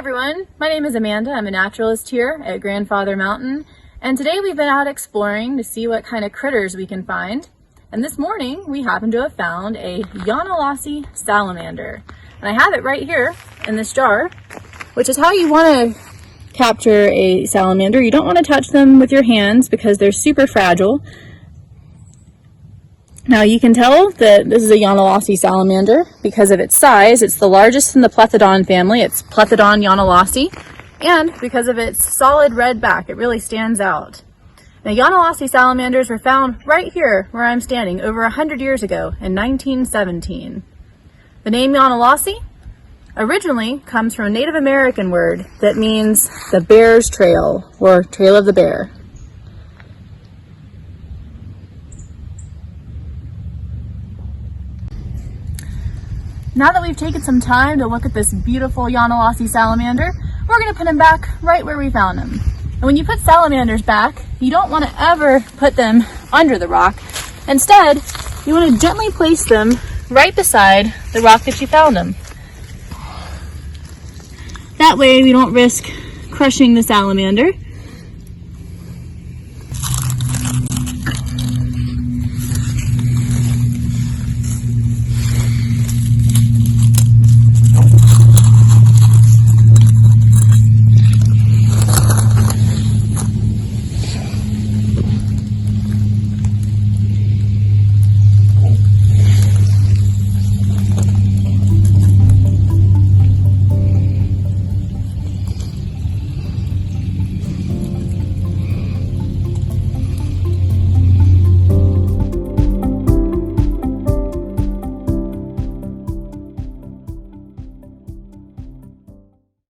everyone, my name is Amanda. I'm a naturalist here at Grandfather Mountain, and today we've been out exploring to see what kind of critters we can find. And this morning we happen to have found a Yonalossee salamander, and I have it right here in this jar, which is how you want to capture a salamander. You don't want to touch them with your hands because they're super fragile. Now you can tell that this is a Yonalossee salamander because of its size. It's the largest in the Plethodon family. It's Plethodon Yonalossee, and because of its solid red back, it really stands out. Now Yonalossee salamanders were found right here where I'm standing over 100 years ago in 1917. The name Yonalossee originally comes from a Native American word that means the bear's trail, or trail of the bear. Now that we've taken some time to look at this beautiful Yonalossee salamander, we're going to put him back right where we found him. And when you put salamanders back, you don't want to ever put them under the rock. Instead, you want to gently place them right beside the rock that you found them. That way we don't risk crushing the salamander.